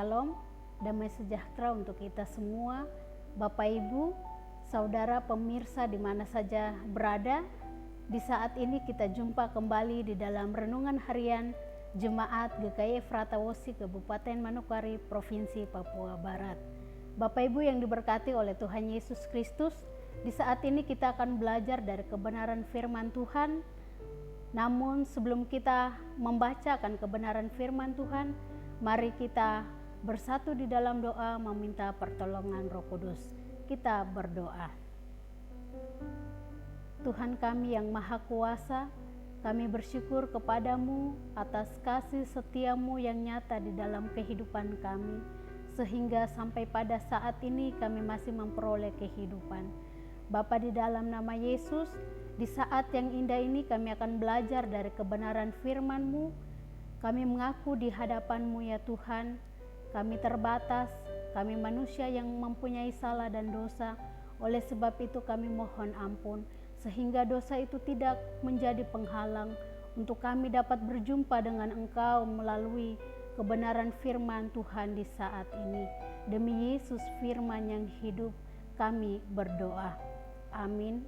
Shalom, damai sejahtera untuk kita semua, Bapak Ibu, saudara pemirsa di mana saja berada. Di saat ini kita jumpa kembali di dalam renungan harian Jemaat GKI Efrata Wosi Kabupaten Manokwari, Provinsi Papua Barat. Bapak Ibu yang diberkati oleh Tuhan Yesus Kristus, di saat ini kita akan belajar dari kebenaran firman Tuhan. Namun sebelum kita membacakan kebenaran firman Tuhan, mari kita bersatu di dalam doa meminta pertolongan Roh Kudus. Kita berdoa. Tuhan kami yang Maha Kuasa, kami bersyukur kepadamu atas kasih setiamu yang nyata di dalam kehidupan kami, sehingga sampai pada saat ini kami masih memperoleh kehidupan. Bapa, di dalam nama Yesus, di saat yang indah ini kami akan belajar dari kebenaran firman-Mu. Kami mengaku di hadapan-Mu ya Tuhan, kami terbatas, kami manusia yang mempunyai salah dan dosa. Oleh sebab itu kami mohon ampun, sehingga dosa itu tidak menjadi penghalang untuk kami dapat berjumpa dengan Engkau melalui kebenaran firman Tuhan di saat ini. Demi Yesus firman yang hidup, kami berdoa. Amin.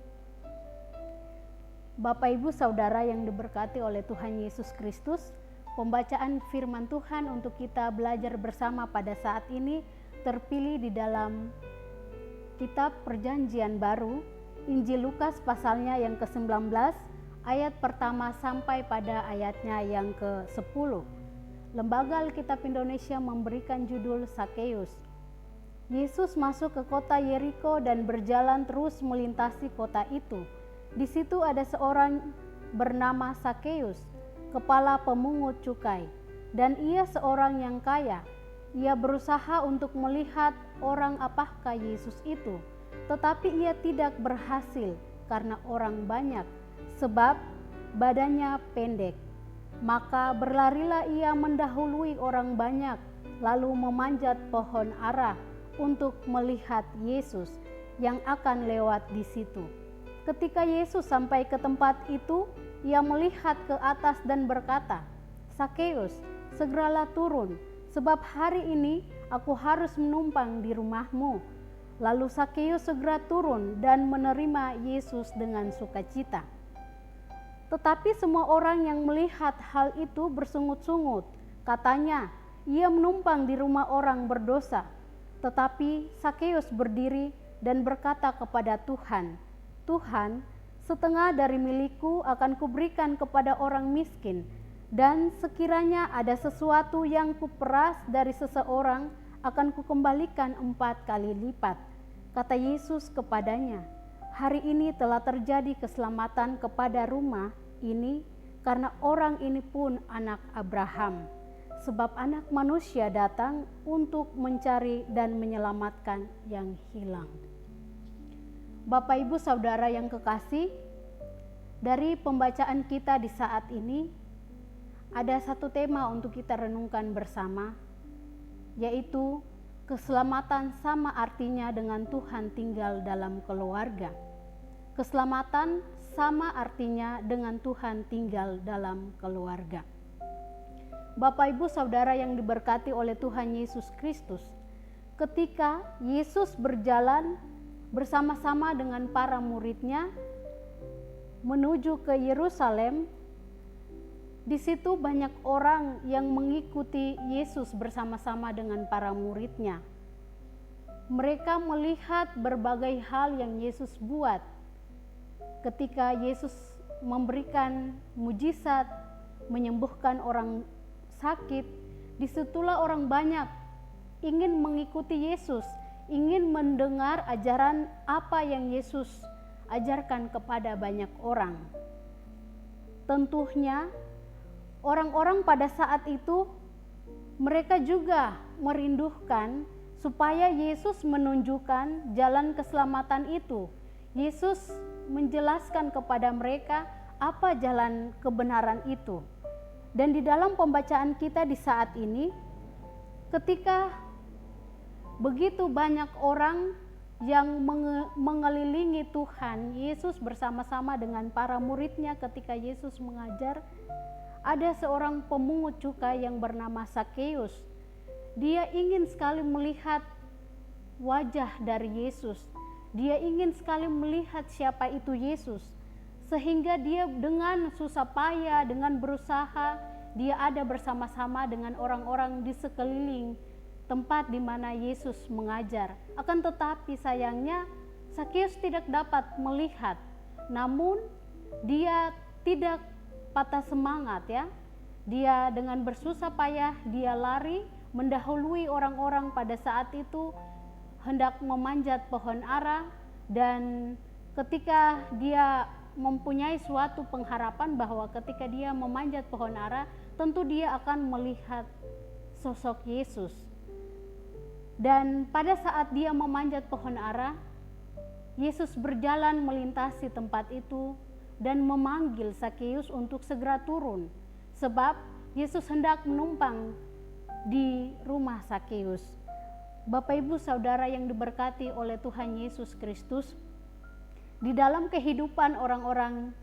Bapak Ibu Saudara yang diberkati oleh Tuhan Yesus Kristus, pembacaan firman Tuhan untuk kita belajar bersama pada saat ini terpilih di dalam kitab Perjanjian Baru, Injil Lukas pasalnya yang ke-19, ayat pertama sampai pada ayatnya yang ke-10. Lembaga Alkitab Indonesia memberikan judul Sakeus. Yesus masuk ke kota Yeriko dan berjalan terus melintasi kota itu. Di situ ada seorang bernama Sakeus, kepala pemungut cukai, dan ia seorang yang kaya. Ia berusaha untuk melihat orang apakah Yesus itu, tetapi ia tidak berhasil karena orang banyak, sebab badannya pendek. Maka berlarilah ia mendahului orang banyak, lalu memanjat pohon ara untuk melihat Yesus yang akan lewat di situ. Ketika Yesus sampai ke tempat itu, ia melihat ke atas dan berkata, "Sakeus, segeralah turun, sebab hari ini aku harus menumpang di rumahmu." Lalu Sakeus segera turun dan menerima Yesus dengan sukacita. Tetapi semua orang yang melihat hal itu bersungut-sungut. Katanya, ia menumpang di rumah orang berdosa. Tetapi Sakeus berdiri dan berkata kepada Tuhan, "Tuhan, setengah dari milikku akan kuberikan kepada orang miskin, dan sekiranya ada sesuatu yang kuperas dari seseorang, akan kukembalikan 4 kali lipat." Kata Yesus kepadanya, "Hari ini telah terjadi keselamatan kepada rumah ini, karena orang ini pun anak Abraham. Sebab anak manusia datang untuk mencari dan menyelamatkan yang hilang." Bapak Ibu Saudara yang kekasih, dari pembacaan kita di saat ini, ada satu tema untuk kita renungkan bersama, yaitu keselamatan sama artinya dengan Tuhan tinggal dalam keluarga. Keselamatan sama artinya dengan Tuhan tinggal dalam keluarga. Bapak Ibu Saudara yang diberkati oleh Tuhan Yesus Kristus, ketika Yesus berjalan bersama-sama dengan para muridnya menuju ke Yerusalem, di situ banyak orang yang mengikuti Yesus bersama-sama dengan para muridnya. Mereka melihat berbagai hal yang Yesus buat. Ketika Yesus memberikan mujizat, menyembuhkan orang sakit, disitulah orang banyak ingin mengikuti Yesus, ingin mendengar ajaran apa yang Yesus ajarkan kepada banyak orang. Tentunya orang-orang pada saat itu mereka juga merindukan supaya Yesus menunjukkan jalan keselamatan itu. Yesus menjelaskan kepada mereka apa jalan kebenaran itu. Dan di dalam pembacaan kita di saat ini, ketika begitu banyak orang yang mengelilingi Tuhan Yesus bersama-sama dengan para muridnya ketika Yesus mengajar, ada seorang pemungut cukai yang bernama Sakeus Dia ingin sekali melihat wajah dari Yesus. Dia ingin sekali melihat siapa itu Yesus. Sehingga dia dengan susah payah, dengan berusaha, dia ada bersama-sama dengan orang-orang di sekeliling tempat di mana Yesus mengajar. Akan tetapi sayangnya Sakeus tidak dapat melihat. Namun dia tidak patah semangat ya. Dia dengan bersusah payah dia lari mendahului orang-orang pada saat itu hendak memanjat pohon ara, dan ketika dia mempunyai suatu pengharapan bahwa ketika dia memanjat pohon ara tentu dia akan melihat sosok Yesus. Dan pada saat dia memanjat pohon ara, Yesus berjalan melintasi tempat itu dan memanggil Sakeus untuk segera turun, sebab Yesus hendak menumpang di rumah Sakeus. Bapak Ibu Saudara yang diberkati oleh Tuhan Yesus Kristus, di dalam kehidupan orang-orang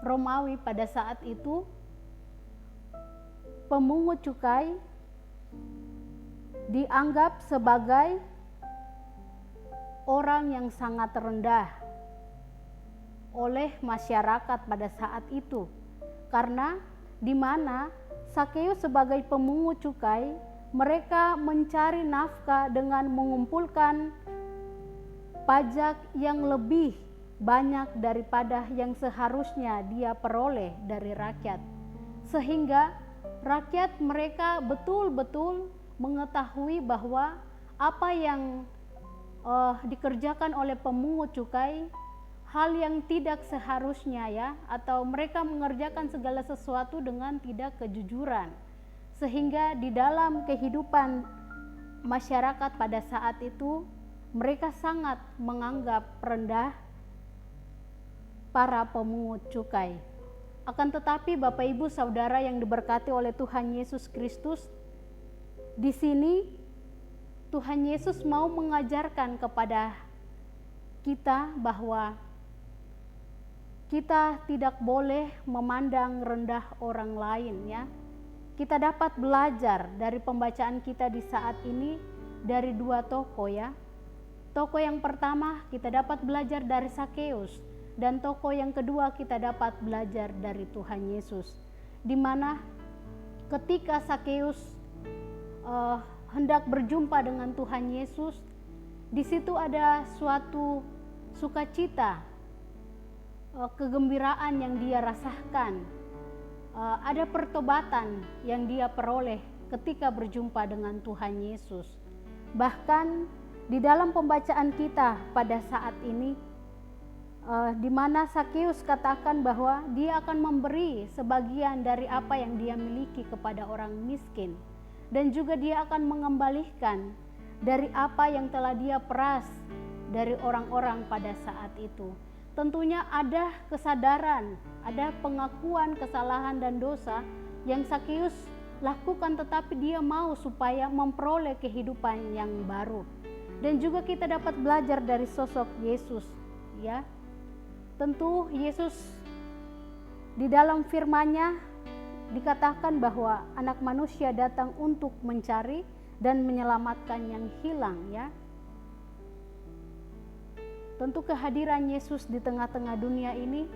Romawi pada saat itu, pemungut cukai dianggap sebagai orang yang sangat rendah oleh masyarakat pada saat itu, karena di mana Sakeus sebagai pemungut cukai, mereka mencari nafkah dengan mengumpulkan pajak yang lebih banyak daripada yang seharusnya dia peroleh dari rakyat, sehingga rakyat mereka betul-betul mengetahui bahwa apa yang dikerjakan oleh pemungut cukai hal yang tidak seharusnya ya, atau mereka mengerjakan segala sesuatu dengan tidak kejujuran, sehingga di dalam kehidupan masyarakat pada saat itu mereka sangat menganggap rendah para pemungut cukai. Akan tetapi Bapak Ibu Saudara yang diberkati oleh Tuhan Yesus Kristus, di sini Tuhan Yesus mau mengajarkan kepada kita bahwa kita tidak boleh memandang rendah orang lain ya. Kita dapat belajar dari pembacaan kita di saat ini dari dua tokoh ya. Tokoh yang pertama kita dapat belajar dari Sakeus, dan tokoh yang kedua kita dapat belajar dari Tuhan Yesus. Di mana ketika Sakeus hendak berjumpa dengan Tuhan Yesus, di situ ada suatu sukacita, kegembiraan yang dia rasakan, ada pertobatan yang dia peroleh ketika berjumpa dengan Tuhan Yesus. Bahkan di dalam pembacaan kita pada saat ini, di mana Sakeus katakan bahwa dia akan memberi sebagian dari apa yang dia miliki kepada orang miskin, dan juga dia akan mengembalikan dari apa yang telah dia peras dari orang-orang pada saat itu. Tentunya ada kesadaran, ada pengakuan kesalahan dan dosa yang Sakeus lakukan, tetapi dia mau supaya memperoleh kehidupan yang baru. Dan juga kita dapat belajar dari sosok Yesus ya. Tentu Yesus di dalam firman-Nya dikatakan bahwa anak manusia datang untuk mencari dan menyelamatkan yang hilang ya. Tentu kehadiran Yesus di tengah-tengah dunia ini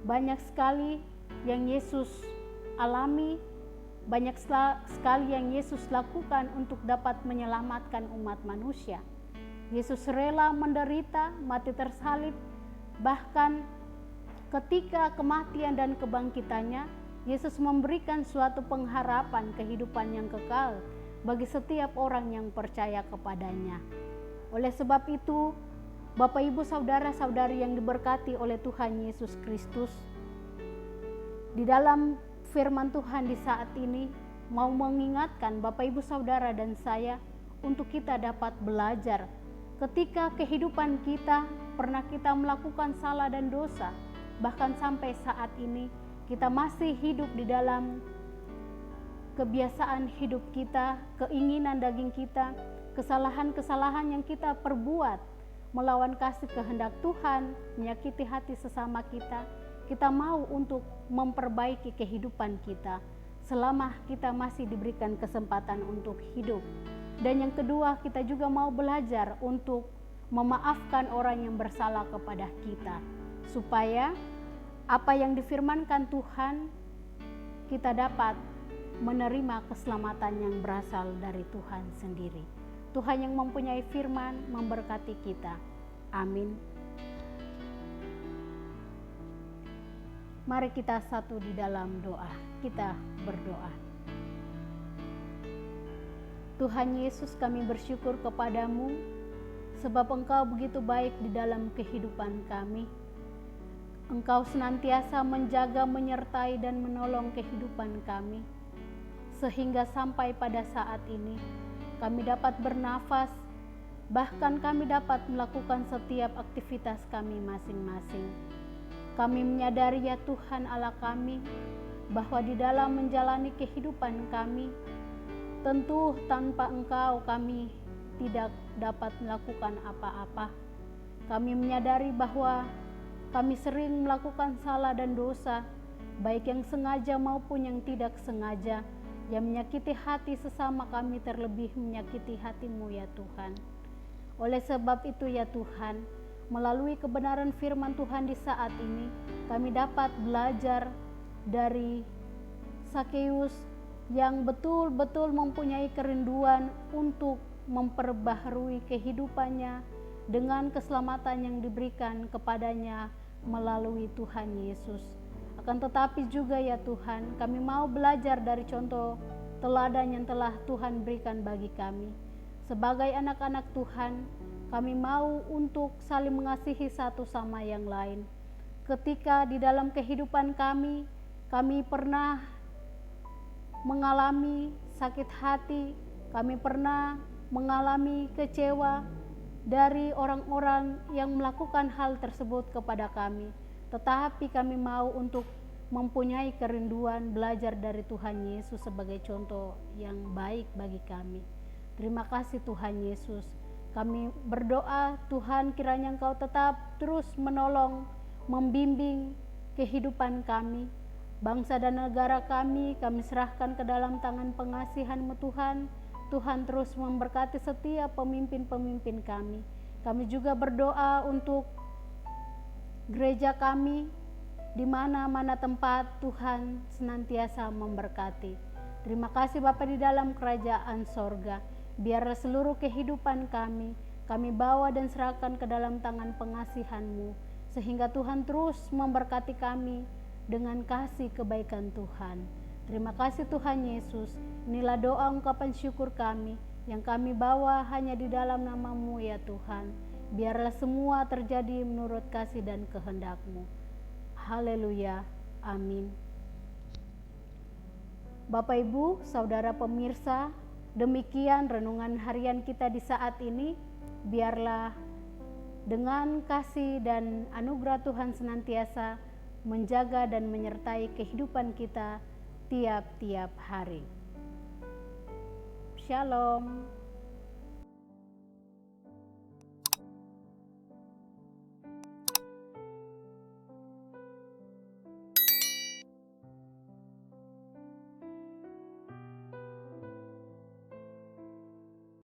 banyak sekali yang Yesus alami, banyak sekali yang Yesus lakukan untuk dapat menyelamatkan umat manusia. Yesus rela menderita, mati tersalib, bahkan ketika kematian dan kebangkitannya, Yesus memberikan suatu pengharapan kehidupan yang kekal bagi setiap orang yang percaya kepadanya. Oleh sebab itu, Bapak Ibu Saudara-saudari yang diberkati oleh Tuhan Yesus Kristus, di dalam firman Tuhan di saat ini mau mengingatkan Bapak Ibu Saudara dan saya untuk kita dapat belajar ketika kehidupan kita pernah kita melakukan salah dan dosa, bahkan sampai saat ini kita masih hidup di dalam kebiasaan hidup kita, keinginan daging kita, kesalahan-kesalahan yang kita perbuat melawan kasih kehendak Tuhan, menyakiti hati sesama kita. Kita mau untuk memperbaiki kehidupan kita, selama kita masih diberikan kesempatan untuk hidup. Dan yang kedua, kita juga mau belajar untuk memaafkan orang yang bersalah kepada kita, supaya apa yang difirmankan Tuhan, kita dapat menerima keselamatan yang berasal dari Tuhan sendiri. Tuhan yang mempunyai firman memberkati kita. Amin. Mari kita satu di dalam doa. Kita berdoa. Tuhan Yesus, kami bersyukur kepadamu sebab Engkau begitu baik di dalam kehidupan kami. Engkau senantiasa menjaga, menyertai dan menolong kehidupan kami. Sehingga sampai pada saat ini kami dapat bernafas, bahkan kami dapat melakukan setiap aktivitas kami masing-masing. Kami menyadari ya Tuhan Allah kami, bahwa di dalam menjalani kehidupan kami, tentu tanpa Engkau kami tidak dapat melakukan apa-apa. Kami menyadari bahwa kami sering melakukan salah dan dosa, baik yang sengaja maupun yang tidak sengaja, yang menyakiti hati sesama kami, terlebih menyakiti hati-Mu ya Tuhan. Oleh sebab itu ya Tuhan, melalui kebenaran firman Tuhan di saat ini, kami dapat belajar dari Sakeus yang betul-betul mempunyai kerinduan untuk memperbaharui kehidupannya dengan keselamatan yang diberikan kepadanya melalui Tuhan Yesus. Akan tetapi juga ya Tuhan, kami mau belajar dari contoh teladan yang telah Tuhan berikan bagi kami. Sebagai anak-anak Tuhan, kami mau untuk saling mengasihi satu sama yang lain. Ketika di dalam kehidupan kami pernah mengalami sakit hati, kami pernah mengalami kecewa dari orang-orang yang melakukan hal tersebut kepada kami. Tetapi kami mau untuk mempunyai kerinduan belajar dari Tuhan Yesus sebagai contoh yang baik bagi kami. Terima kasih Tuhan Yesus. Kami berdoa Tuhan, kiranya Engkau tetap terus menolong, membimbing kehidupan kami, bangsa dan negara kami serahkan ke dalam tangan pengasihan-Mu Tuhan. Tuhan terus memberkati setiap pemimpin-pemimpin kami. Kami juga berdoa untuk gereja kami, di mana-mana tempat Tuhan senantiasa memberkati. Terima kasih Bapa di dalam kerajaan sorga. Biarlah seluruh kehidupan kami bawa dan serahkan ke dalam tangan pengasihan-Mu, sehingga Tuhan terus memberkati kami dengan kasih kebaikan Tuhan. Terima kasih Tuhan Yesus. Inilah doa ungkapan syukur kami yang kami bawa hanya di dalam nama-Mu ya Tuhan. Biarlah semua terjadi menurut kasih dan kehendak-Mu. Haleluya. Amin. Bapak Ibu, saudara pemirsa, demikian renungan harian kita di saat ini. Biarlah dengan kasih dan anugerah Tuhan senantiasa menjaga dan menyertai kehidupan kita tiap-tiap hari. Shalom.